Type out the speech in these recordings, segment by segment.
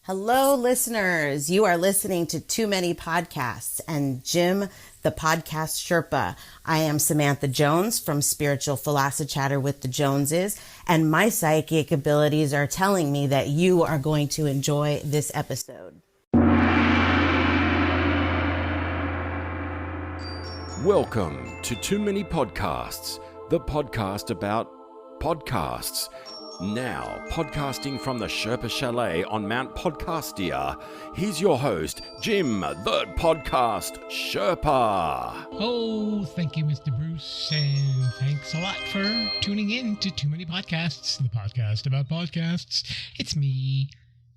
Hello, listeners. You are listening to Too Many Podcasts and Jim, the Podcast Sherpa. I am Samantha Jones from Spiritual Philosophy Chatter with the Joneses, and my psychic abilities are telling me that you are going to enjoy this episode. Welcome to Too Many Podcasts, the podcast about podcasts. Now, podcasting from the Sherpa Chalet on Mount Podcastia, here's your host, Jim, the Podcast Sherpa. Oh, thank you, Mr. Bruce, and thanks a lot for tuning in to Too Many Podcasts, the podcast about podcasts. It's me,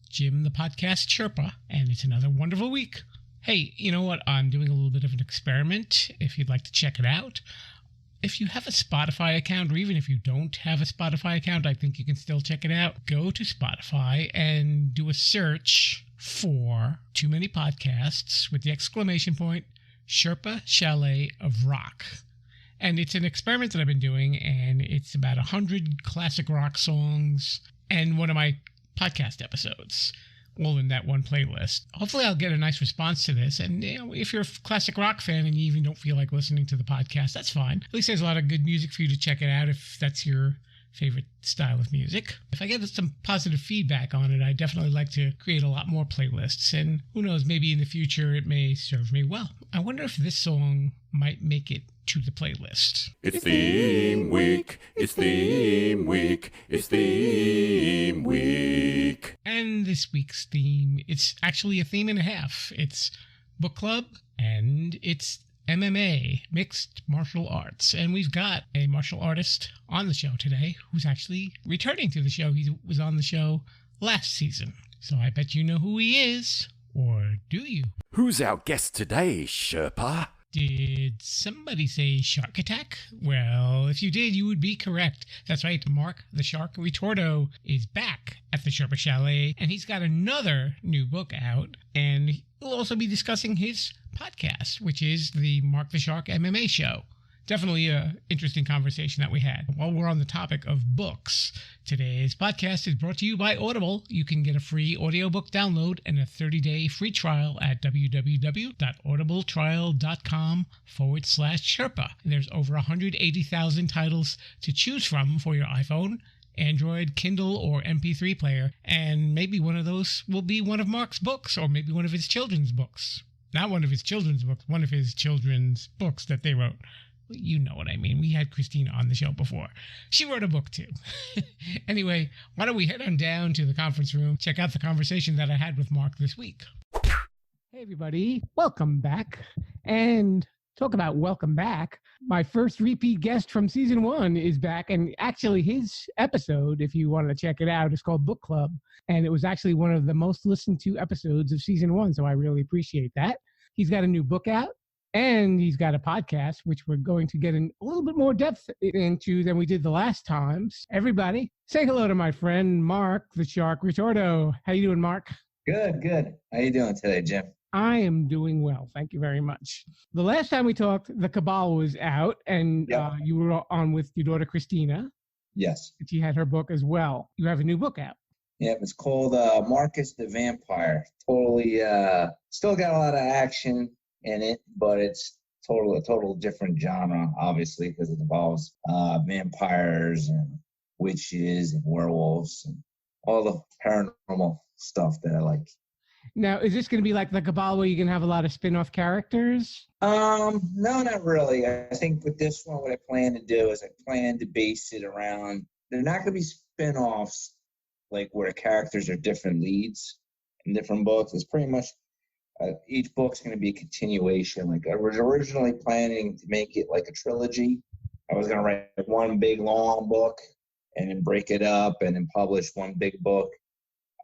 Jim, the Podcast Sherpa, and it's another wonderful week. Hey, you know what? I'm doing a little bit of an experiment, if you'd like to check it out. If you have a Spotify account, or even if you don't have a Spotify account, I think you can still check it out. Go to Spotify and do a search for Too Many Podcasts with the exclamation point, Sherpa Chalet of Rock. And it's an experiment that I've been doing, and it's about 100 classic rock songs and one of my podcast episodes, all in that one playlist. Hopefully I'll get a nice response to this. And if you're a classic rock fan and you even don't feel like listening to the podcast, that's fine. At least there's a lot of good music for you to check it out if that's your favorite style of music. If I get some positive feedback on it, I definitely like to create a lot more playlists. And who knows, maybe in the future it may serve me well. I wonder if this song might make it to the playlist. It's theme week, it's theme week, it's theme week. And this week's theme, it's actually a theme and a half. It's book club and it's MMA, mixed martial arts. And we've got a martial artist on the show today who's actually returning to the show. He was on the show last season. So I bet you know who he is. Or do you? Who's our guest today, Sherpa? Did somebody say shark attack? Well, if you did, you would be correct. That's right, Marc the Shark Ritorto is back at the Sherpa Chalet, and he's got another new book out, and he'll also be discussing his podcast, which is the Marc the Shark MMA show. Definitely an interesting conversation that we had. While we're on the topic of books, today's podcast is brought to you by Audible. You can get a free audiobook download and a 30-day free trial at www.audibletrial.com/Sherpa. There's over 180,000 titles to choose from for your iPhone, Android, Kindle, or MP3 player, and maybe one of those will be one of Marc's books, or maybe one of his children's books. Not one of his children's books, one of his children's books that they wrote. You know what I mean. We had Christina on the show before. She wrote a book too. Anyway, why don't we head on down to the conference room, check out the conversation that I had with Marc this week. Hey everybody, welcome back. And talk about welcome back. My first repeat guest from season 1 is back, and actually his episode, if you want to check it out, is called Book Club. And it was actually one of the most listened to episodes of season 1, so I really appreciate that. He's got a new book out. And he's got a podcast, which we're going to get in a little bit more depth into than we did the last times. Everybody, say hello to my friend, Marc the Shark Ritorto. How you doing, Marc? Good. How you doing today, Jim? I am doing well. Thank you very much. The last time we talked, The Cabal was out, and you were on with your daughter, Christina. Yes. She had her book as well. You have a new book out. Yeah, it's called Marcus the Vampire. Totally, still got a lot of action in it, but it's a total different genre, obviously, because it involves vampires and witches and werewolves and all the paranormal stuff that I like. Now, is this going to be like The Cabal where you can have a lot of spin-off characters? No, not really. I think with this one, what I plan to do is I plan to base it around, they're not going to be spin-offs like where the characters are different leads in different books. It's pretty much each book's going to be a continuation. Like I was originally planning to make it like a trilogy. I was going to write one big long book and then break it up and then publish one big book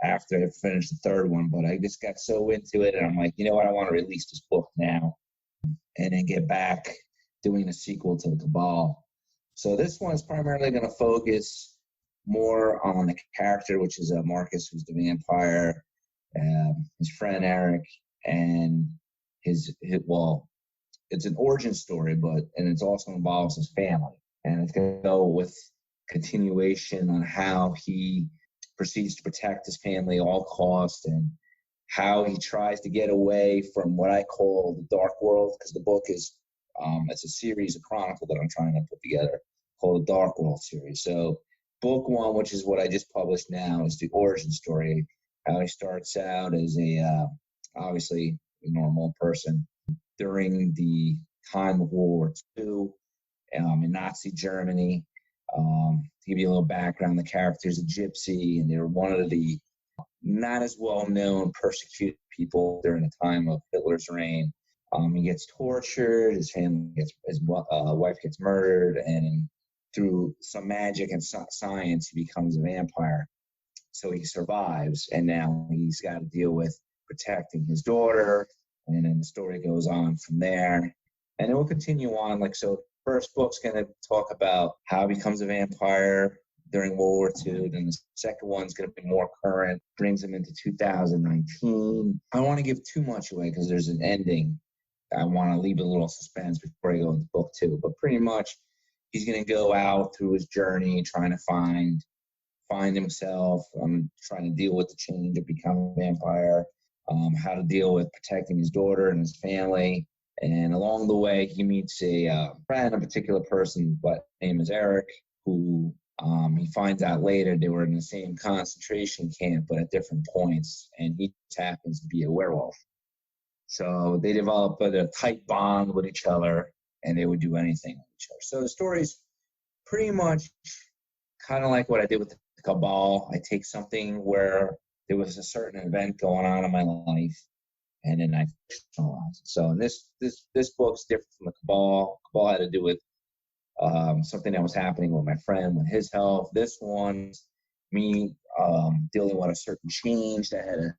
after I finished the third one. But I just got so into it and I'm like, you know what? I want to release this book now and then get back doing a sequel to The Cabal. So this one's primarily going to focus more on the character, which is Marcus, who's the vampire, his friend Eric, and his it's an origin story, and it also involves his family. And it's going to go with continuation on how he proceeds to protect his family at all costs, and how he tries to get away from what I call the dark world, because the book is it's a series, a chronicle that I'm trying to put together called the Dark World series. So book one, which is what I just published now, is the origin story, how he starts out as a obviously a normal person during the time of World War II in Nazi Germany. To give you a little background, the character's a gypsy, and they were one of the not as well-known persecuted people during the time of Hitler's reign. He gets tortured, his wife gets murdered, and through some magic and science, he becomes a vampire. So he survives, and now he's got to deal with protecting his daughter, and then the story goes on from there. And it will continue on. Like, so first book's going to talk about how he becomes a vampire during World War II. Then the second one's going to be more current, brings him into 2019. I don't want to give too much away because there's an ending. I want to leave a little suspense before I go into book two. But pretty much he's going to go out through his journey trying to find himself, trying to deal with the change of becoming a vampire, how to deal with protecting his daughter and his family. And along the way, he meets a friend, a particular person, but name is Eric, who he finds out later they were in the same concentration camp, but at different points. And he just happens to be a werewolf. So they develop a tight bond with each other, and they would do anything with each other. So the story's pretty much kind of like what I did with the Cabal. I take something where there was a certain event going on in my life, and then I fictionalize it. So in this book's different from the Cabal. Cabal had to do with something that was happening with my friend, with his health. This one's me dealing with a certain change that I had to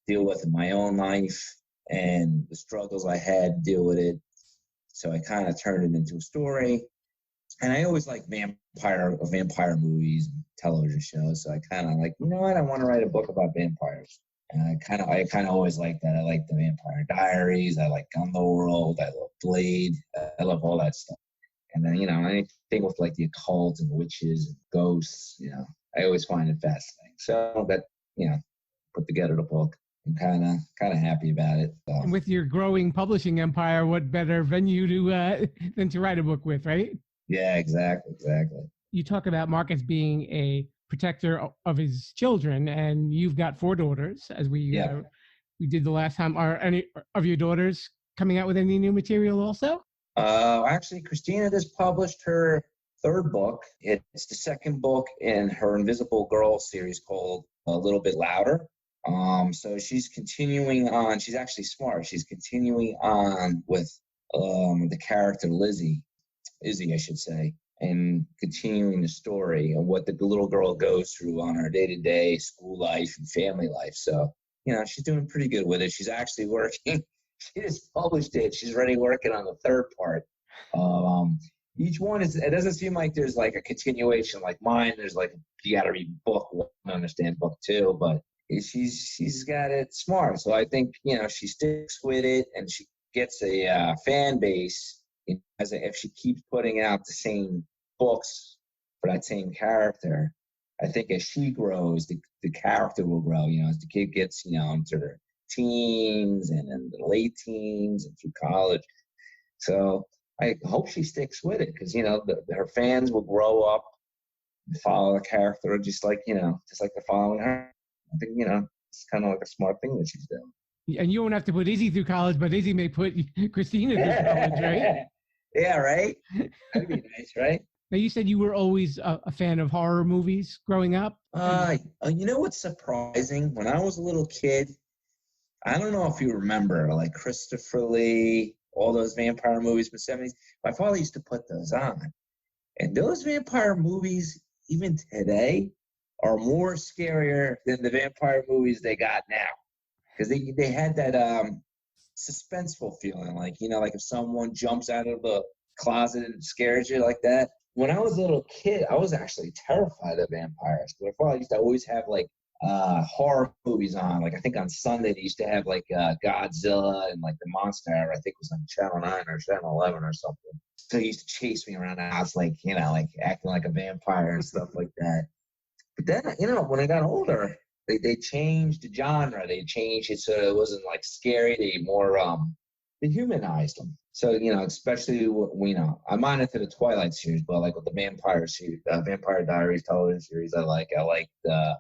deal with in my own life, and the struggles I had to deal with it. So I kind of turned it into a story. And I always like vampire movies and television shows. So I kind of like, you know what, I want to write a book about vampires. And I kind of always like that. I like the Vampire Diaries. I like Underworld. I love Blade. I love all that stuff. And then, you know, anything with like the occult and witches and ghosts, you know, I always find it fascinating. So that, you know, put together the book. I'm kind of happy about it. So. And with your growing publishing empire, what better venue than to write a book with, right? Yeah, exactly. You talk about Marc as being a protector of his children, and you've got 4 daughters, as we did the last time. Are any of your daughters coming out with any new material also? Actually, Christina just published her 3rd book. It's the 2nd book in her Invisible Girl series called A Little Bit Louder. So she's continuing on. She's actually smart. She's continuing on with the character Izzy, I should say, and continuing the story of what the little girl goes through on her day-to-day school life and family life. So, you know, she's doing pretty good with it. She's actually working. She just published it. She's already working on the 3rd part. Each one it doesn't seem like there's like a continuation like mine. There's like, you got to read book 1 to understand book 2, but she's got it smart. So I think, you know, she sticks with it, and she gets a fan base. If she keeps putting out the same books for that same character, I think as she grows, the character will grow. You know, as the kid gets, you know, into their teens and then the late teens and through college. So I hope she sticks with it, because, you know, her fans will grow up and follow the character just like they're following her. I think, you know, it's kind of like a smart thing that she's doing. And you won't have to put Izzy through college, but Izzy may put Christina through college, right? Yeah, right? That'd be nice, right? Now, you said you were always a fan of horror movies growing up. You know what's surprising? When I was a little kid, I don't know if you remember, like Christopher Lee, all those vampire movies from the 70s. My father used to put those on. And those vampire movies, even today, are more scarier than the vampire movies they got now. Because they had that suspenseful feeling, like, you know, like if someone jumps out of the closet and scares you like that. When I was a little kid, I was actually terrified of vampires. My father used to always have like horror movies on. Like I think on Sunday they used to have like Godzilla and like the Monster Hour. I think it was on Channel 9 or Channel 11 or something. So he used to chase me around the house, like, you know, like acting like a vampire and stuff like that. But then, when I got older, they changed the genre. They changed it so it wasn't like scary. They more they humanized them. So, especially I'm on into the Twilight series, but like with the Vampire series, Vampire Diaries television series, I like the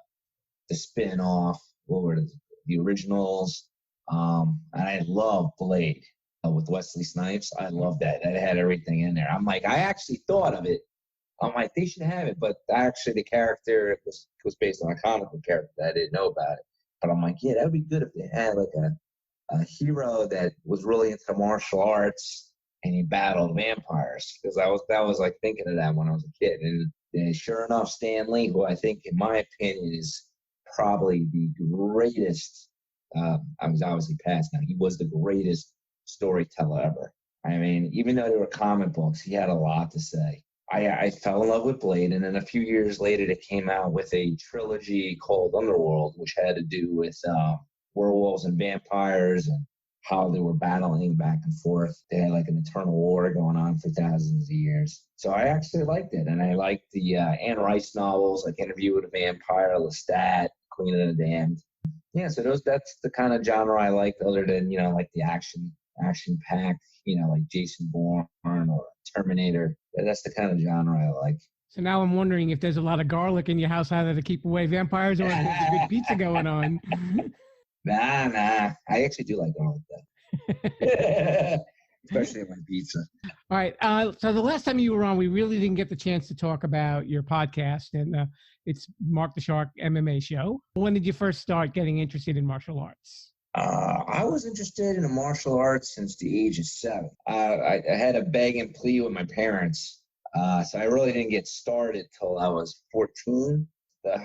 spin-off. What were the originals? And I love Blade with Wesley Snipes. I love that. That had everything in there. I'm like, I actually thought of it. I'm like, they should have it, but actually the character was based on a comic book character that I didn't know about it. But I'm like, yeah, that would be good if they had like a hero that was really into martial arts and he battled vampires. Because that was like thinking of that when I was a kid. And sure enough, Stan Lee, who I think, in my opinion, is probably the greatest. I was obviously passed now. He was the greatest storyteller ever. I mean, even though they were comic books, he had a lot to say. I fell in love with Blade, and then a few years later, they came out with a trilogy called Underworld, which had to do with werewolves and vampires and how they were battling back and forth. They had like an eternal war going on for thousands of years. So I actually liked it, and I liked the Anne Rice novels, like Interview with a Vampire, Lestat, Queen of the Damned. Yeah, so that's the kind of genre I liked, other than, like the action-packed, like Jason Bourne or Terminator. That's the kind of genre I like. So now I'm wondering if there's a lot of garlic in your house, either to keep away vampires or if there's a good pizza going on. Nah. I actually do like garlic, though. Especially in my pizza. All right. So the last time you were on, we really didn't get the chance to talk about your podcast, and it's Marc the Shark MMA show. When did you first start getting interested in martial arts? I was interested in the martial arts since the age of 7. I had a beg and plea with my parents, so I really didn't get started till I was 14.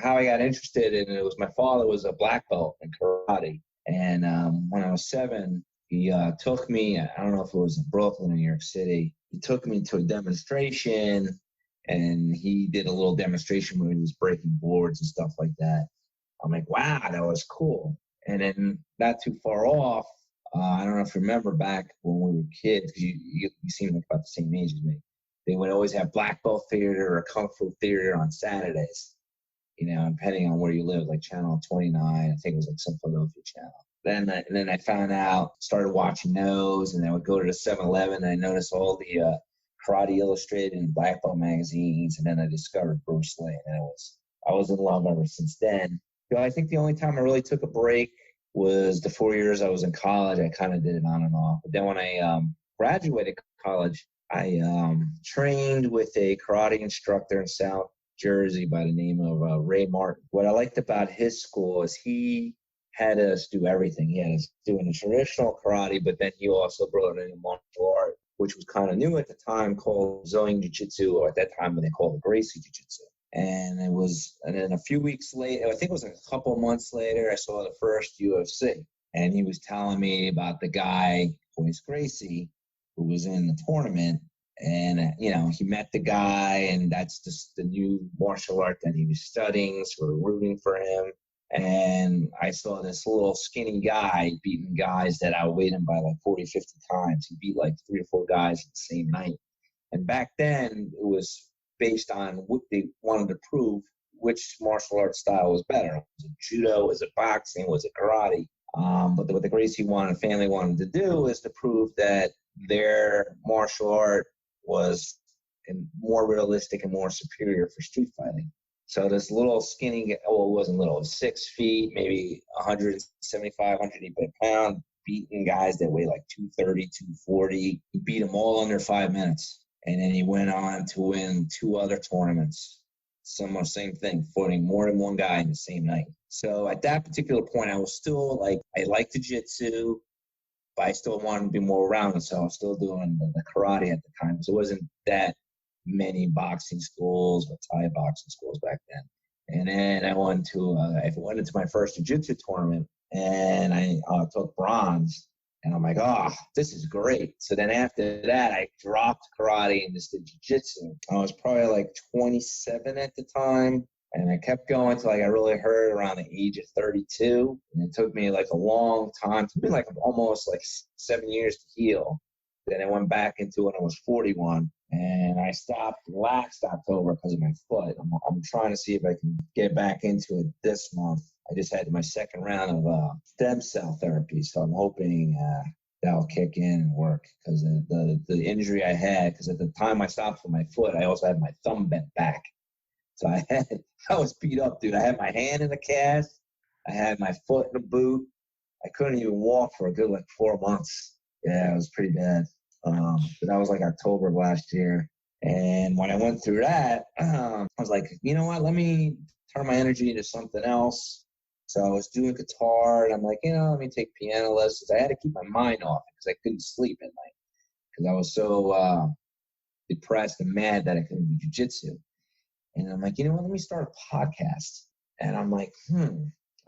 How I got interested in it was my father was a black belt in karate, and when I was 7, he took me. I don't know if it was in Brooklyn or New York City. He took me to a demonstration, and he did a little demonstration where he was breaking boards and stuff like that. I'm like, wow, that was cool. And then not too far off, I don't know if you remember back when we were kids, because you seem like about the same age as me. They would always have black belt theater or kung fu theater on Saturdays, depending on where you live, like Channel 29. I think it was like some Philadelphia channel. Then I found out, started watching those, and I would go to the 7-Eleven, and I noticed all the Karate Illustrated and black belt magazines, and then I discovered Bruce Lee, and I was in love ever since then. I think the only time I really took a break was the 4 years I was in college. I kind of did it on and off. But then when I graduated college, I trained with a karate instructor in South Jersey by the name of Ray Martin. What I liked about his school is he had us do everything. He had us doing the traditional karate, but then he also brought in a martial art, which was kind of new at the time, called Brazilian Jiu-Jitsu, or at that time when they called it Gracie Jiu-Jitsu. And then a few weeks later, I think it was a couple months later, I saw the first UFC. And he was telling me about the guy, Royce Gracie, who was in the tournament. And, he met the guy, and that's just the new martial art that he was studying, sort of rooting for him. And I saw this little skinny guy beating guys that outweighed him by like 40, 50 times. He beat like 3 or 4 guys the same night. And back then, it was based on what they wanted to prove, which martial arts style was better. Was it judo? Was it boxing? Was it karate? But what the Gracie family wanted to do is to prove that their martial art was more realistic and more superior for street fighting. So this little skinny, it wasn't little, it was 6 feet, maybe 175, 180 pounds, beating guys that weigh like 230, 240. He beat them all under 5 minutes. And then he went on to win 2 other tournaments. Same thing, fighting more than one guy in the same night. So at that particular point, I was still like, I liked jiu-jitsu, but I still wanted to be more rounded. So I was still doing the karate at the time. So it wasn't that many boxing schools or Thai boxing schools back then. And then I went into my first jiu-jitsu tournament, and I took bronze. And I'm like, this is great. So then after that, I dropped karate and just did jiu-jitsu. I was probably like 27 at the time. And I kept going until I got really hurt around the age of 32. And it took me like a long time. It took me like almost like 7 years to heal. Then I went back into it when I was 41. And I stopped last October because of my foot. I'm trying to see if I can get back into it this month. I just had my second round of stem cell therapy, so I'm hoping that'll kick in and work, because the injury I had, because at the time I stopped with my foot, I also had my thumb bent back. So I was beat up, dude. I had my hand in the cast. I had my foot in a boot. I couldn't even walk for a good 4 months. Yeah, it was pretty bad. But that was October of last year. And when I went through that, I was like, you know what? Let me turn my energy into something else. So I was doing guitar, and I'm like, let me take piano lessons. I had to keep my mind off it because I couldn't sleep at night because I was so depressed and mad that I couldn't do jiu-jitsu. And I'm like, let me start a podcast. And I'm like, I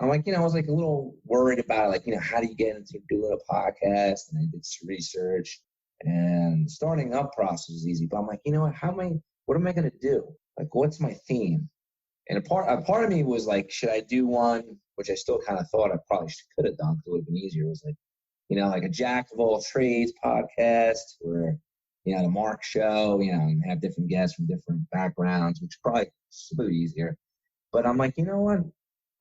was a little worried about it, how do you get into doing a podcast? And I did some research, and starting up process is easy. But I'm like, what am I going to do? What's my theme? And a part of me was like, should I do one, which I still kind of thought I probably could have done because it would have been easier. It was like a jack of all trades podcast where, the Marc show, and have different guests from different backgrounds, which probably is a little easier. But I'm like, you know what?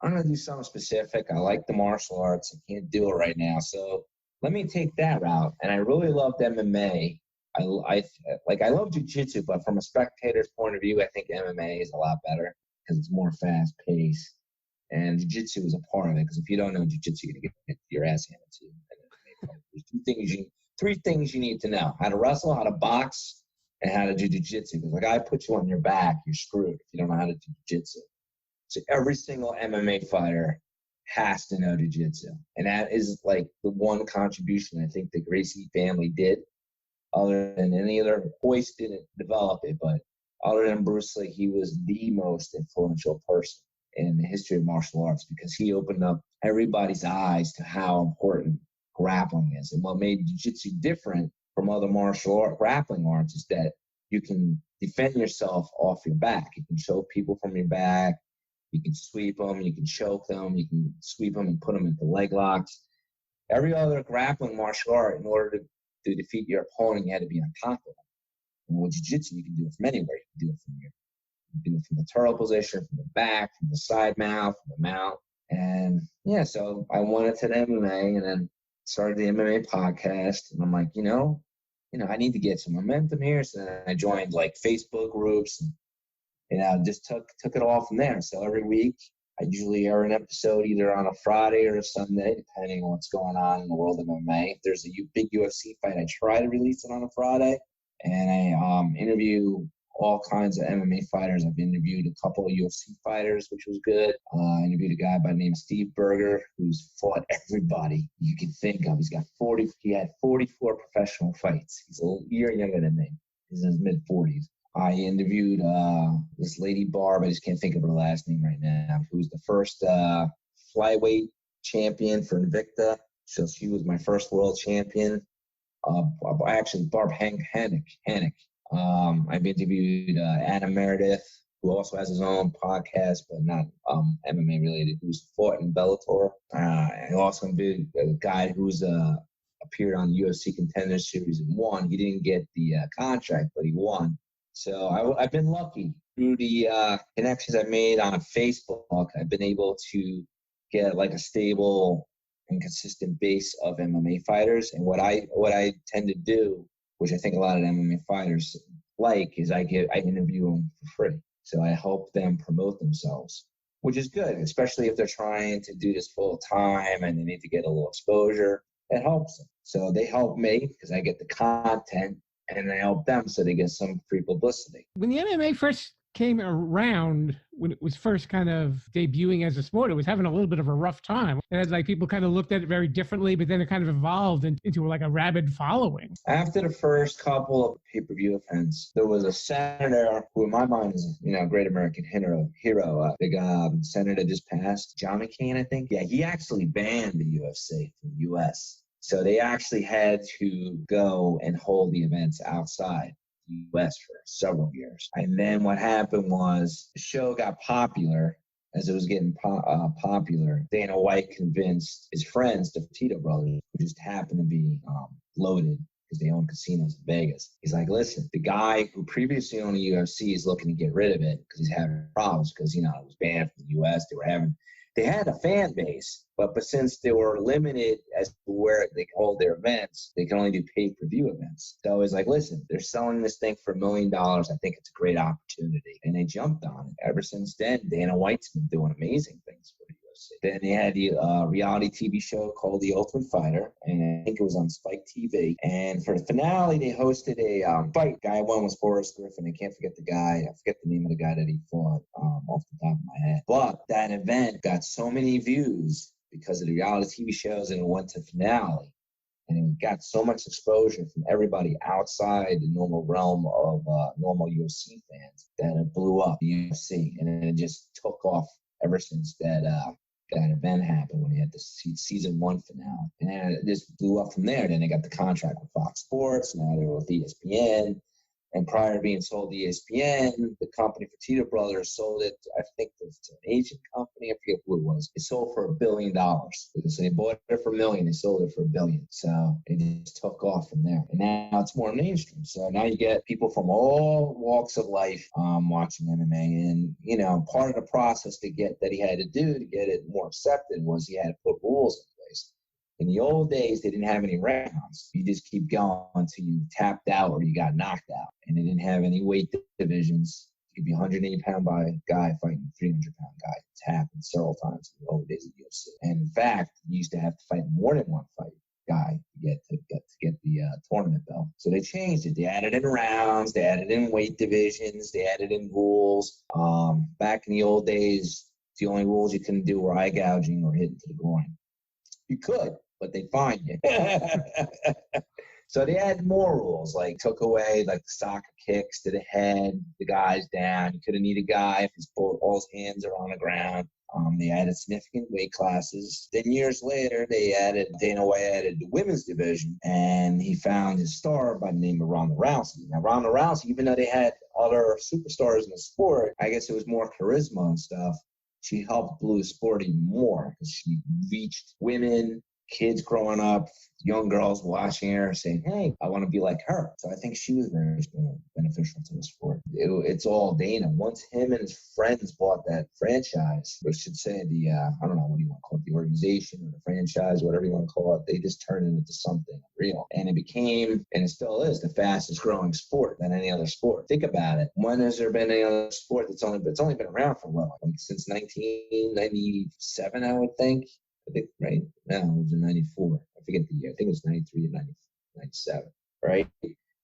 I'm going to do something specific. I like the martial arts. I can't do it right now. So let me take that route. And I really loved MMA. I love jiu-jitsu, but from a spectator's point of view, I think MMA is a lot better because it's more fast-paced. And jiu-jitsu is a part of it, because if you don't know jiu-jitsu, you're going to get your ass handed to you. There's three things you need to know: how to wrestle, how to box, and how to do jiu-jitsu. Because I put you on your back, you're screwed if you don't know how to do jiu-jitsu. So every single MMA fighter has to know jiu-jitsu. And that is the one contribution I think the Gracie family did. Other than any other, Hoist didn't develop it, but other than Bruce Lee, he was the most influential person in the history of martial arts, because he opened up everybody's eyes to how important grappling is. And what made jiu-jitsu different from other martial art grappling arts is that you can defend yourself off your back. You can choke people from your back. You can sweep them. You can choke them. You can sweep them and put them into leg locks. Every other grappling martial art, in order to defeat your opponent, you had to be on top of them. And with jiu-jitsu, you can do it from anywhere. You can do it from the turtle position, from the back, from the side mount, from the mount. And yeah, so I went into the MMA and then started the MMA podcast. And I'm like, I need to get some momentum here. So then I joined Facebook groups and just took it all from there. So every week I usually air an episode either on a Friday or a Sunday, depending on what's going on in the world of MMA. If there's a big UFC fight, I try to release it on a Friday. And I interview all kinds of MMA fighters. I've interviewed a couple of UFC fighters, which was good. I interviewed a guy by the name of Steve Berger, who's fought everybody you can think of. He had 44 professional fights. He's a year younger than me. He's in his mid-40s. I interviewed this lady, Barb, I just can't think of her last name right now, who was the first flyweight champion for Invicta. So she was my first world champion. Actually, Barb Hannick. I've interviewed Adam Meredith, who also has his own podcast, but not MMA related, who's fought in Bellator. I also interviewed a guy who's appeared on the UFC Contender Series and won. He didn't get the contract, but he won. So I've been lucky through the connections I made on Facebook. I've been able to get a stable and consistent base of MMA fighters. And what I tend to do, which I think a lot of MMA fighters is I interview them for free. So I help them promote themselves, which is good, especially if they're trying to do this full time and they need to get a little exposure. It helps them. So they help me because I get the content, and I help them so they get some free publicity. When the MMA first came around, when it was first kind of debuting as a sport, it was having a little bit of a rough time. It had people kind of looked at it very differently, but then it kind of evolved into a rabid following. After the first couple of pay-per-view events, there was a senator who in my mind is, a great American hero, the senator just passed, John McCain, I think. Yeah, he actually banned the UFC from the U.S. So they actually had to go and hold the events outside the U.S. for several years. And then what happened was the show got popular. As it was getting popular, Dana White convinced his friends, the Tito brothers, who just happened to be loaded, because they own casinos in Vegas. He's like, listen, the guy who previously owned the UFC is looking to get rid of it because he's having problems because, it was banned from the US. They had a fan base, but since they were limited as to where they can hold their events, they can only do pay-per-view events. So he's like, listen, they're selling this thing for $1 million. I think it's a great opportunity. And they jumped on it. Ever since then, Dana White's been doing amazing things for the UFC. Then they had the reality TV show called The Ultimate Fighter, and I think it was on Spike TV. And for the finale, they hosted a fight. Guy won was Forrest Griffin. I can't forget the guy. I forget the name of the guy that he fought off the top of my head. But that event got so many views because of the reality TV shows, and it went to finale. And it got so much exposure from everybody outside the normal realm of normal UFC fans that it blew up the UFC. And then it just took off ever since that event happened when they had the season 1 finale. And then it just blew up from there. Then they got the contract with Fox Sports. Now they're with ESPN. And prior to being sold to ESPN, the company Fertitta Brothers sold it, I think, to an Asian company. I forget who it was. It sold for $1 billion. So they bought it for $1 million. They sold it for $1 billion. So it just took off from there. And now it's more mainstream. So now you get people from all walks of life watching MMA. And, part of the process that he had to do to get it more accepted was he had to put rules in place. In the old days, they didn't have any rounds. You just keep going until you tapped out or you got knocked out. And they didn't have any weight divisions. You could be a 180-pound guy fighting a 300-pound guy. It's happened several times in the old days of the UFC. And in fact, you used to have to fight more than one guy to get the tournament belt. So they changed it. They added in rounds. They added in weight divisions. They added in rules. Back in the old days, the only rules you couldn't do were eye gouging or hitting to the groin. You could, but they fine you. So they had more rules, like took away like the soccer kicks to the head, the guy's down. You couldn't need a guy if all his hands are on the ground. They added significant weight classes. Then years later, Dana White added the women's division, and he found his star by the name of Ronda Rousey. Now, Ronda Rousey, even though they had other superstars in the sport, I guess it was more charisma and stuff. She helped blow the sport even more because she reached women, kids growing up, young girls watching her saying, hey, I want to be like her. So I think she was very beneficial to the sport. It's all Dana. Once him and his friends bought that franchise, or I should say I don't know, what do you want to call it, the organization or the franchise, whatever you want to call it, they just turned it into something real. And it became, and it still is, the fastest growing sport than any other sport. Think about it. When has there been any other sport that's only been around for what, like since 1997, I would think? I think, right? No, it was in 94. I forget the year. I think it was 93 and 97, right?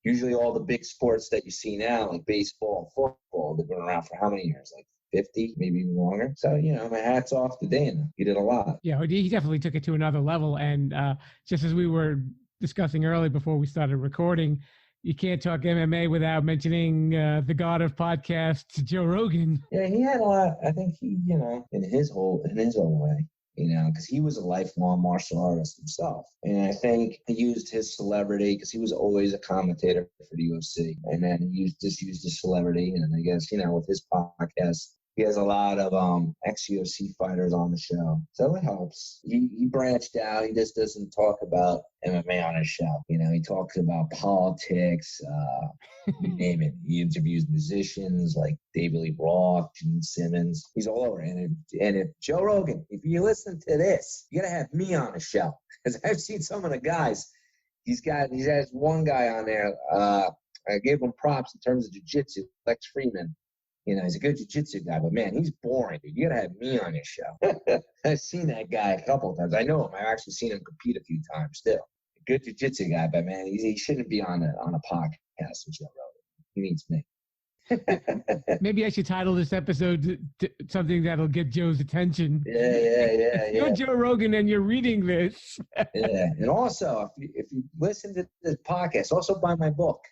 Usually all the big sports that you see now, like baseball, football, they've been around for how many years? Like 50, maybe even longer. So, my hat's off to Dana. He did a lot. Yeah, he definitely took it to another level. And just as we were discussing early before we started recording, you can't talk MMA without mentioning the god of podcasts, Joe Rogan. Yeah, he had a lot. I think he, in his own way. Because he was a lifelong martial artist himself. And I think he used his celebrity because he was always a commentator for the UFC. And then he used his celebrity. And I guess, with his podcast, he has a lot of ex-UFC fighters on the show. So it helps. He branched out. He just doesn't talk about MMA on his show. He talks about politics, you name it. He interviews musicians like David Lee Roth, Gene Simmons. He's all over. And if Joe Rogan, if you listen to this, you got to have me on the show. Because I've seen some of the guys. He has one guy on there. I gave him props in terms of jiu-jitsu, Lex Freeman. He's a good jiu-jitsu guy, but man, he's boring, dude. You got to have me on your show. I've seen that guy a couple of times. I know him. I've actually seen him compete a few times still. A good jiu-jitsu guy, but man, he shouldn't be on a podcast with Joe Rogan. He needs me. Maybe I should title this episode something that'll get Joe's attention. Yeah. You're Joe Rogan and you're reading this. Yeah, and also, if you listen to this podcast, also buy my book.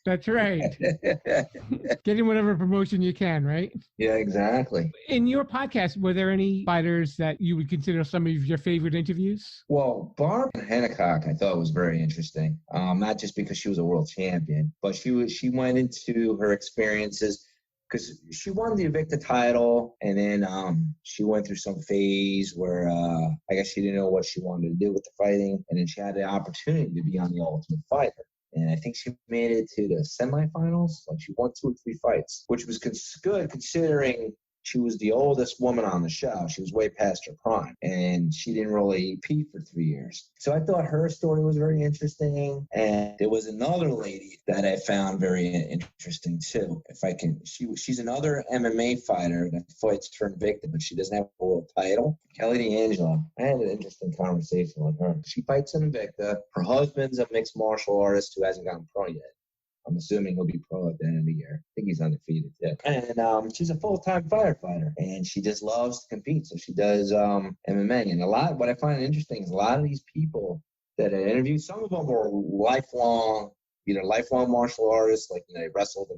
That's right. Get in whatever promotion you can, right? Yeah, exactly. In your podcast, were there any fighters that you would consider some of your favorite interviews? Well, Barb Hancock, I thought was very interesting. Not just because she was a world champion, but she went into her experiences because she won the Invicta title, and then she went through some phase where I guess she didn't know what she wanted to do with the fighting, and then she had the opportunity to be on the Ultimate Fighter. And I think she made it to the semifinals. Like she won 2 or 3 fights, which was good considering she was the oldest woman on the show. She was way past her prime, and she didn't really compete for 3 years. So I thought her story was very interesting. And there was another lady that I found very interesting too. She's another MMA fighter that fights for Invicta, but she doesn't have a world title. Kelly D'Angelo. I had an interesting conversation with her. She fights in Invicta. Her husband's a mixed martial artist who hasn't gotten pro yet. I'm assuming he'll be pro at the end of the year. I think he's undefeated too. And she's a full-time firefighter, and she just loves to compete. So she does MMA. And what I find interesting is a lot of these people that I interviewed, some of them were either lifelong martial artists, like they wrestled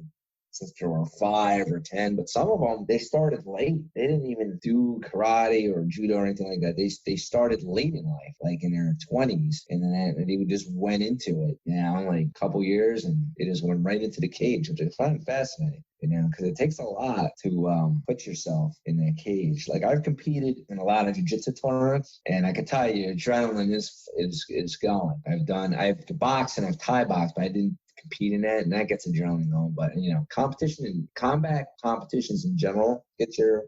since they were 5 or 10, but some of them, they started late. They didn't even do karate or judo or anything like that. They started late in life, like in their 20s, and then they just went into it, like a couple years, and they just went right into the cage, which I find fascinating, because it takes a lot to put yourself in that cage. Like I've competed in a lot of jiu-jitsu tournaments, and I can tell you, adrenaline is going. I have box and I've Thai box, but I didn't compete in that, and that gets adrenaline going. But competition and combat competitions in general get your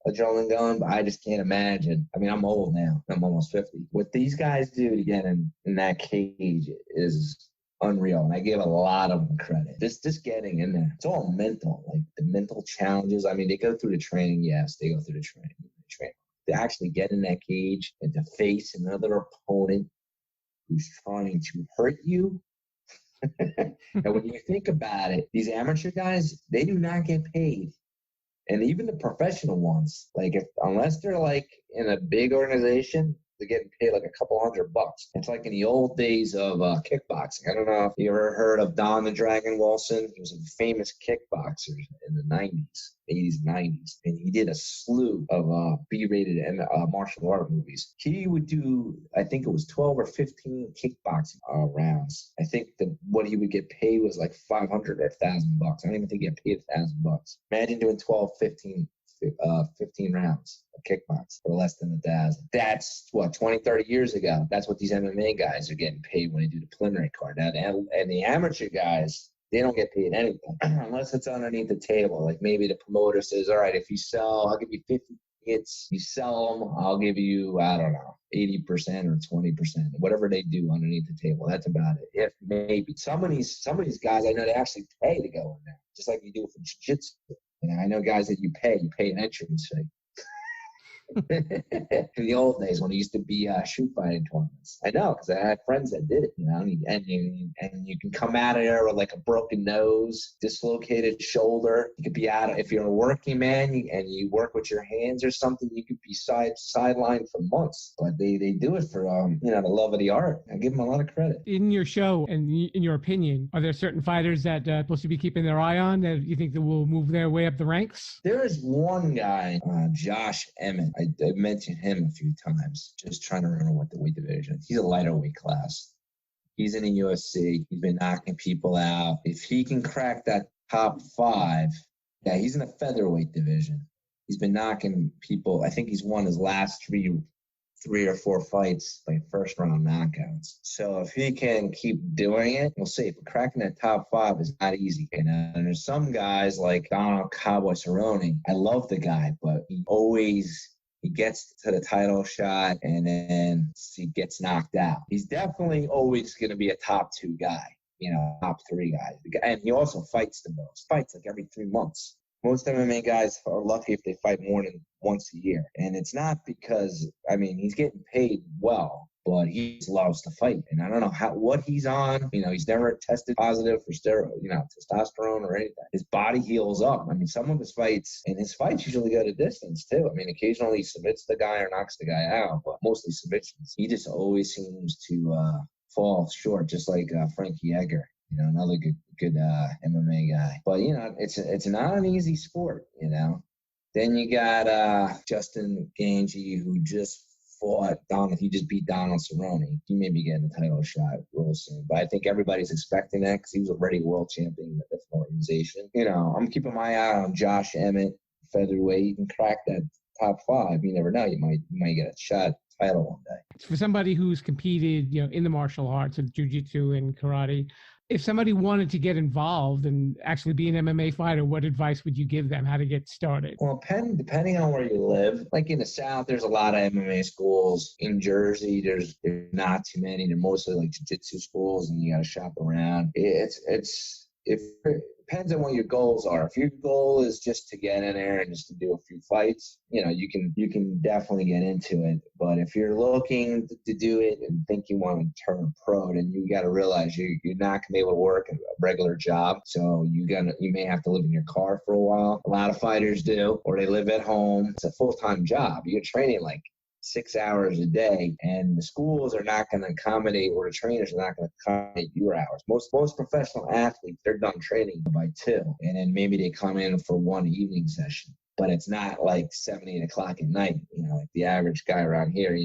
adrenaline going, but I just can't imagine. I mean, I'm old now. I'm almost 50. What these guys do to get in that cage is unreal, and I give a lot of them credit. Just getting in there, it's all mental, like the mental challenges. I mean, they go through the training. Yes, they go through the training. To actually get in that cage and to face another opponent who's trying to hurt you. And when you think about it, these amateur guys, they do not get paid. And even the professional ones, unless they're like in a big organization, they're getting paid like a couple $100. It's like in the old days of kickboxing. I don't know if you ever heard of Don the Dragon Wilson. He was a famous kickboxer in the 90s, 80s, 90s. And he did a slew of B-rated martial art movies. He would do, I think it was 12 or 15 kickboxing rounds. I think what he would get paid was like $500 or $1,000. I don't even think he got paid $1,000. Imagine doing 12, 15 rounds of kickbox for less than $1,000. That's 20, 30 years ago. That's what these MMA guys are getting paid when they do the preliminary card. Now, and the amateur guys, they don't get paid anything unless it's underneath the table. Like maybe the promoter says, all right, if you sell, I'll give you 50 hits. You sell them, I'll give you, I don't know, 80% or 20%, whatever they do underneath the table. That's about it. If maybe some of these guys, I know they actually pay to go in there, just like you do for jiu-jitsu. I know guys that you pay an entrance fee. In the old days when it used to be shoot fighting tournaments. I know, because I had friends that did it, and you can come out of there with like a broken nose, dislocated shoulder. You could be out, if you're a working man and you work with your hands or something, you could be sidelined for months. But they do it for the love of the art. I give them a lot of credit. In your show, and in your opinion, are there certain fighters that supposed to be keeping their eye on that you think that will move their way up the ranks? There is one guy, Josh Emmett. I mentioned him a few times, just trying to remember what the weight division. He's a lighter weight class. He's in the UFC. He's been knocking people out. If he can crack that top 5, he's in a featherweight division. He's been knocking people. I think he's won his last three or four fights by first round knockouts. So if he can keep doing it, we'll see. But cracking that top 5 is not easy. And there's some guys like Donald Cowboy Cerrone. I love the guy, but he gets to the title shot and then he gets knocked out. He's definitely always going to be a top 2 guy, top 3 guy. And he also fights the most. Fights like every 3 months. Most MMA guys are lucky if they fight more than once a year. And it's not because, he's getting paid well, but he just loves to fight. And I don't know what he's on. He's never tested positive for testosterone or anything. His body heals up. Some of his fights usually go to distance too. Occasionally he submits the guy or knocks the guy out, but mostly submissions. He just always seems to fall short, just like Frankie Edgar. Another good MMA guy. But, it's not an easy sport, Then you got Justin Gaethje, who just he just beat Donald Cerrone. He may be getting a title shot real soon. But I think everybody's expecting that because he was already world champion in a different organization. I'm keeping my eye on Josh Emmett, featherweight. You can crack that top 5. You never know. You might get a shot title one day. For somebody who's competed, in the martial arts of jiu-jitsu and karate, if somebody wanted to get involved and actually be an MMA fighter, what advice would you give them how to get started? Well, depending on where you live, like in the South, there's a lot of MMA schools. In Jersey, there's not too many. They're mostly like jiu-jitsu schools, and you got to shop around. It depends on what your goals are. If your goal is just to get in there and just to do a few fights, you can definitely get into it. But if you're looking to do it and think you want to turn pro, then you got to realize you're not going to be able to work a regular job. So you may have to live in your car for a while. A lot of fighters do, or they live at home. It's a full-time job. You're training like 6 hours a day, and the schools are not going to accommodate, or the trainers are not going to accommodate your hours. Most professional athletes, they're done training by 2, and then maybe they come in for one evening session. But it's not like 7, 8 o'clock at night. Like the average guy around here,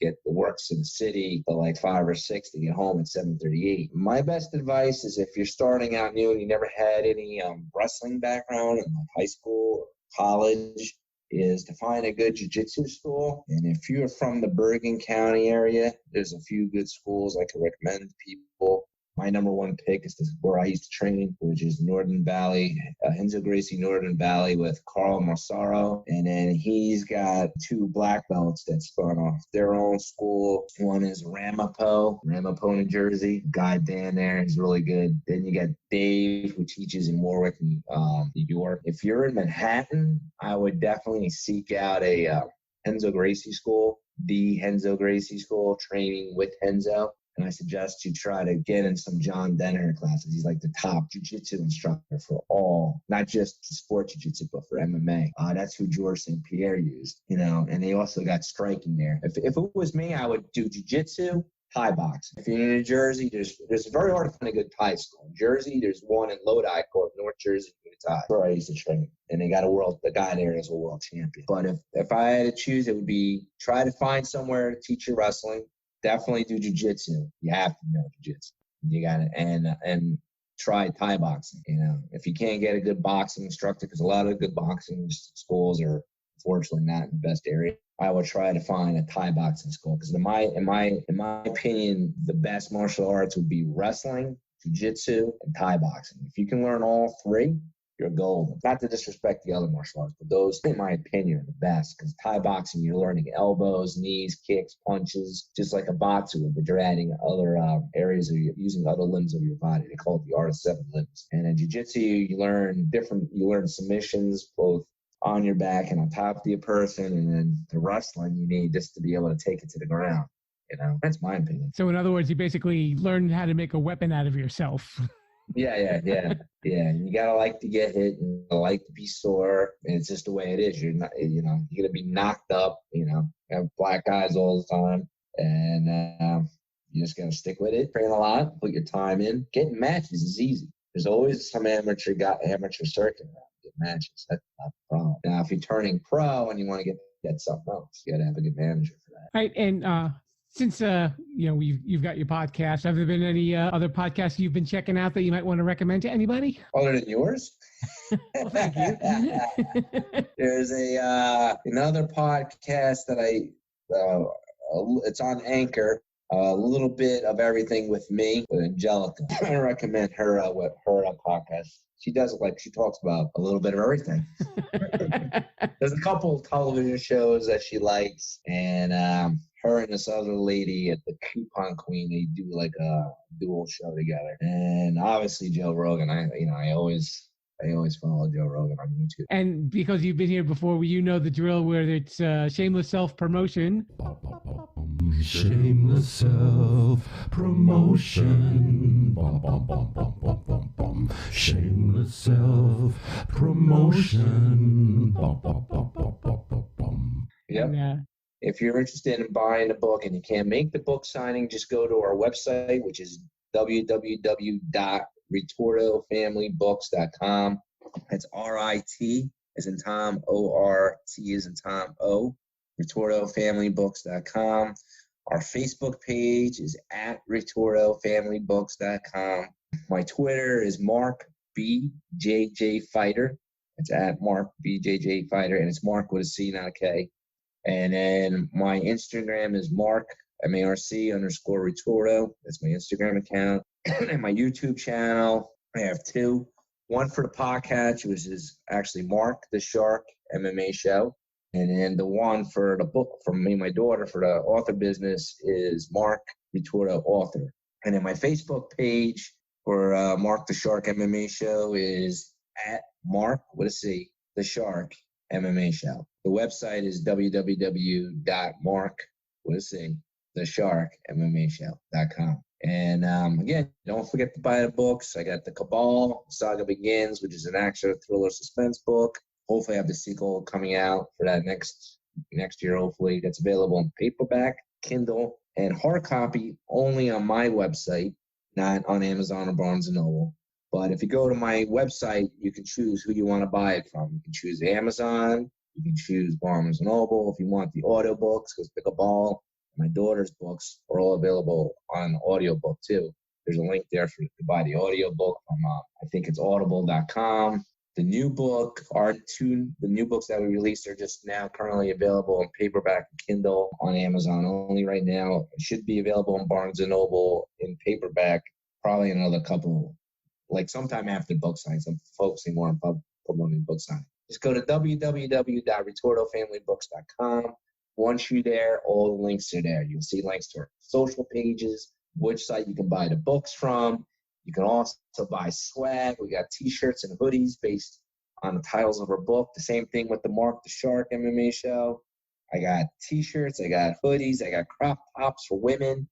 get the works in the city till like 5 or 6 to get home at 7:38. My best advice is if you're starting out new and you never had any wrestling background in like high school or college, is to find a good jiu-jitsu school. And if you're from the Bergen County area, there's a few good schools I can recommend to people. My number one pick is where I used to train, which is Northern Valley, Renzo Gracie Northern Valley with Carl Massaro. And then he's got 2 black belts that spun off their own school. One is Ramapo, New Jersey. Guy Dan there is really good. Then you got Dave, who teaches in Warwick, New York. If you're in Manhattan, I would definitely seek out a Renzo Gracie school, the Renzo Gracie school, training with Renzo. And I suggest you try to get in some John Denner classes. He's like the top jiu-jitsu instructor for all, not just sport jiu-jitsu, but for MMA. That's who George St. Pierre used, and they also got striking there. If it was me, I would do jiu-jitsu, Thai boxing. If you're in New Jersey, there's very hard to find a good Thai school. In Jersey, there's one in Lodi called North Jersey Thai. That's where I used to train. And they got the guy there is a world champion. But if I had to choose, it would be try to find somewhere to teach you wrestling. Definitely do jiu-jitsu. You have to know jiu-jitsu. You got to, and try Thai boxing. If you can't get a good boxing instructor, because a lot of good boxing schools are unfortunately not in the best area, I would try to find a Thai boxing school. Because in my opinion, the best martial arts would be wrestling, jiu-jitsu, and Thai boxing. If you can learn all 3, you're golden. Not to disrespect the other martial arts, but those, in my opinion, are the best. Because Thai boxing, you're learning elbows, knees, kicks, punches, just like a boxer, but you're adding other areas using other limbs of your body. They call it the art of 7 limbs. And in jiu-jitsu, you learn submissions, both on your back and on top of the person. And then the wrestling, you need just to be able to take it to the ground. That's my opinion. So in other words, you basically learned how to make a weapon out of yourself. Yeah. You gotta like to get hit and like to be sore, and it's just the way it is. You're not, you're gonna be knocked up. Have black eyes all the time, and you just gotta stick with it. Train a lot, put your time in. Getting matches is easy. There's always some amateur circuit around get matches. That's not the problem. Now, if you're turning pro and you want to get something else, you gotta have a good manager for that. Right, and since you've got your podcast, have there been any other podcasts you've been checking out that you might want to recommend to anybody? Other than yours? Well, thank you. There's another podcast that it's on Anchor. A little bit of everything with me, with Angelica. I recommend her podcast. She does it she talks about a little bit of everything. There's a couple of television shows that she likes, and her and this other lady at the Coupon Queen, they do like a dual show together. And obviously Joe Rogan. I always follow Joe Rogan on YouTube. And because you've been here before, you know the drill where it's shameless self-promotion. Shameless self-promotion. Shameless self-promotion. Yep. And, if you're interested in buying a book and you can't make the book signing, just go to our website, which is www.ritortofamilybooks.com. That's RIT as in Tom, ORT as in Tom, O, RitortoFamilyBooks.com. Our Facebook page is at RitortoFamilyBooks.com. My Twitter is MarcBJJ It's at MarcBJJ and it's Marc with a C, not a K. And then my Instagram is Marc, MARC_Ritorto. That's my Instagram account. And my YouTube channel, I have two. One for the podcast, which is actually Marc the Shark MMA Show. And then the one for the book from me and my daughter for the author business is Marc Ritorto Author. And then my Facebook page for Marc the Shark MMA Show is at Marc with a C, the Shark MMA Show. The website is www.marcthesharkmmashow.com. And again, don't forget to buy the books. I got The Cabal, Saga Begins, which is an action, thriller, suspense book. Hopefully I have the sequel coming out for that next year, hopefully. That's available in paperback, Kindle, and hard copy only on my website, not on Amazon or Barnes & Noble. But if you go to my website, you can choose who you want to buy it from. You can choose Amazon. You can choose Barnes & Noble. If you want the audiobooks, because The Cabal, my daughter's books are all available on audiobook too. There's a link there to buy the audiobook from, I think it's audible.com. The new book, the new books that we released are just now currently available in paperback and Kindle on Amazon only right now. It should be available in Barnes & Noble in paperback probably in another couple, like sometime after book signing. I'm focusing more on promoting book signing. Just go to www.ritortofamilybooks.com. Once you're there, all the links are there. You'll see links to our social pages, which site you can buy the books from. You can also buy swag. We got T-shirts and hoodies based on the titles of our book. The same thing with the Marc the Shark MMA Show. I got T-shirts. I got hoodies. I got crop tops for women.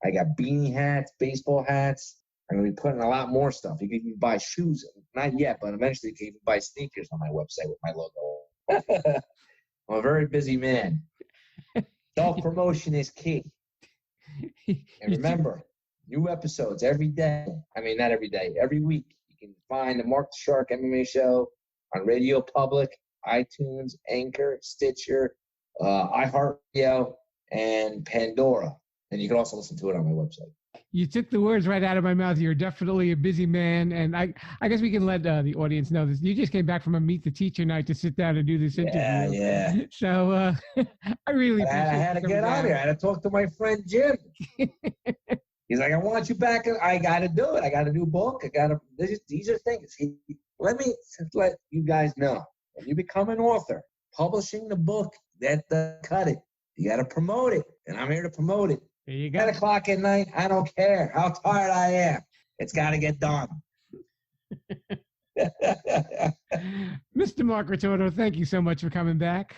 I got beanie hats, baseball hats. I'm going to be putting a lot more stuff. You can even buy shoes. Not yet, but eventually you can even buy sneakers on my website with my logo. I'm a very busy man. Self-promotion is key. And remember, new episodes every day. I mean, not every day, every week. You can find the Marc the Shark MMA Show on Radio Public, iTunes, Anchor, Stitcher, iHeartRadio, and Pandora. And you can also listen to it on my website. You took the words right out of my mouth. You're definitely a busy man. And I guess we can let the audience know this. You just came back from a Meet the Teacher night to sit down and do this interview. Yeah. So I really appreciate it. I had to get out here. I had to talk to my friend Jim. He's like, I want you back. I got to do it. I got a new book. These are things. Let me let you guys know. When you become an author, publishing the book, cut it. You got to promote it. And I'm here to promote it. There you go. 10 o'clock at night, I don't care how tired I am. It's got to get done. Mr. Marc Ritorto, thank you so much for coming back.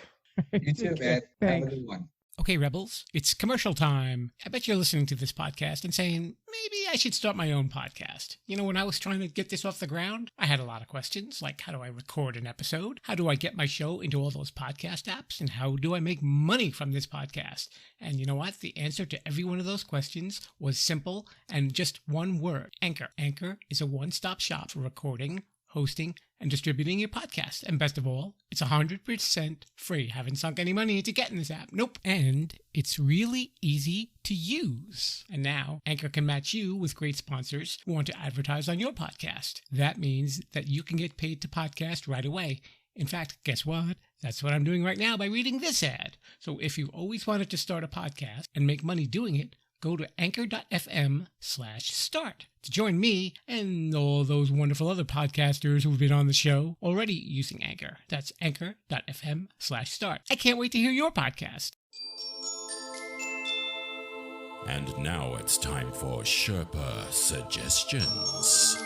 You too, man. Thanks. Have a good one. Okay, Rebels, it's commercial time. I bet you're listening to this podcast and saying, maybe I should start my own podcast. You know, when I was trying to get this off the ground, I had a lot of questions, like how do I record an episode? How do I get my show into all those podcast apps? And how do I make money from this podcast? And you know what? The answer to every one of those questions was simple and just one word: Anchor. Anchor is a one-stop shop for recording, hosting, and distributing your podcast. And best of all, it's 100% free. Haven't sunk any money into getting this app. Nope. And it's really easy to use. And now Anchor can match you with great sponsors who want to advertise on your podcast. That means that you can get paid to podcast right away. In fact, guess what? That's what I'm doing right now by reading this ad. So if you've always wanted to start a podcast and make money doing it, go to anchor.fm/start to join me and all those wonderful other podcasters who've been on the show already using Anchor. That's anchor.fm/start. I can't wait to hear your podcast. And now it's time for Sherpa Suggestions.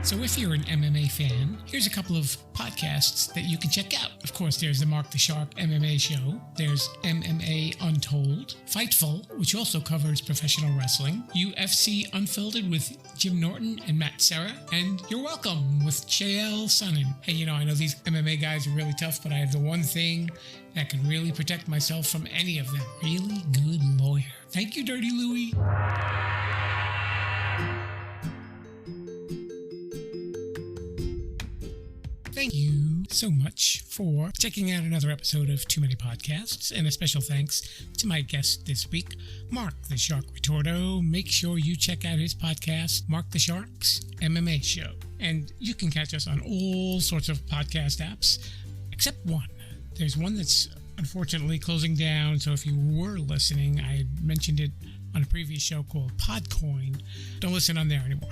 So if you're an MMA fan, here's a couple of podcasts that you can check out. Of course, there's the Marc the Shark MMA Show. There's MMA Untold. Fightful, which also covers professional wrestling. UFC Unfiltered with Jim Norton and Matt Serra. And You're Welcome with Chael Sonnen. Hey, you know, I know these MMA guys are really tough, but I have the one thing that can really protect myself from any of them. Really good lawyer. Thank you, Dirty Louie. thank you so much for checking out another episode of Too Many Podcasts, and a special thanks to my guest this week, Marc the Shark Ritorto. Make sure you check out his podcast, Marc the Shark's MMA Show. And you can catch us on all sorts of podcast apps, except one. There's one that's unfortunately closing down, so if you were listening, I had mentioned it on a previous show called Podcoin. Don't listen on there anymore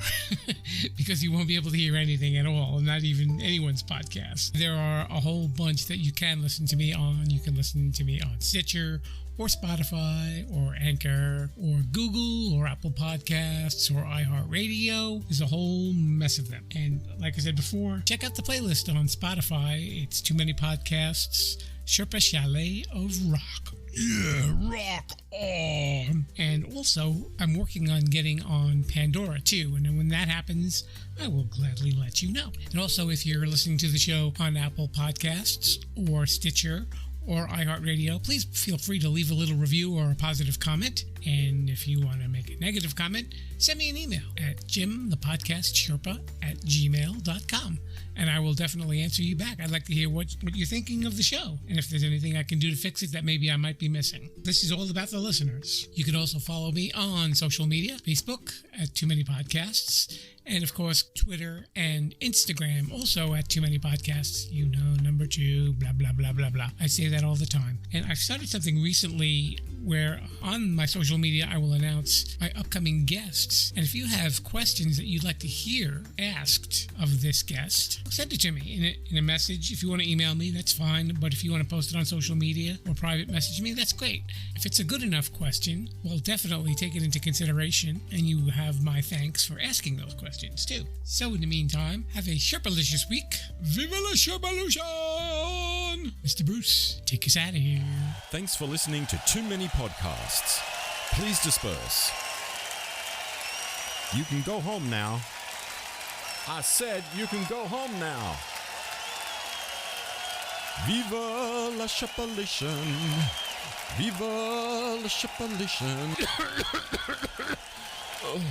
because you won't be able to hear anything at all, not even anyone's podcast. There are a whole bunch that you can listen to me on. You can listen to me on Stitcher or Spotify or Anchor or Google or Apple Podcasts or iHeartRadio. There's a whole mess of them. And like I said before, check out the playlist on Spotify. It's Too Many Podcasts, Sherpa Chalet of Rock. Yeah, rock on. And also, I'm working on getting on Pandora too, and when that happens, I will gladly let you know. And also, if you're listening to the show on Apple Podcasts or Stitcher or iHeartRadio, please feel free to leave a little review or a positive comment. And if you want to make a negative comment, send me an email at jimthepodcastsherpa@gmail.com. And I will definitely answer you back. I'd like to hear what you're thinking of the show, and if there's anything I can do to fix it that maybe I might be missing. This is all about the listeners. You can also follow me on social media, Facebook at Too Many Podcasts, and of course Twitter and Instagram also at Too Many Podcasts. You know, number 2, blah, blah, blah, blah, blah. I say that all the time. And I've started something recently where on my social media I will announce my upcoming guests. And if you have questions that you'd like to hear asked of this guest, send it to me in a message. If you want to email me, that's fine. But if you want to post it on social media or private message me, that's great. If it's a good enough question, we'll definitely take it into consideration, and you have my thanks for asking those questions too. So in the meantime, have a Sherpalicious week. Viva la Sherpalution! Mr. Bruce, take us out of here. Thanks for listening to Too Many Podcasts. Please disperse. You can go home now. I said you can go home now. Viva la Sherpalicious. Viva la Sherpalicious. Oh.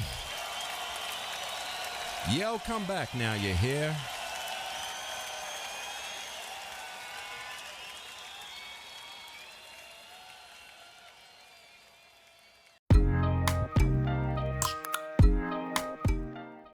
Yeah, I'll come back now, you hear?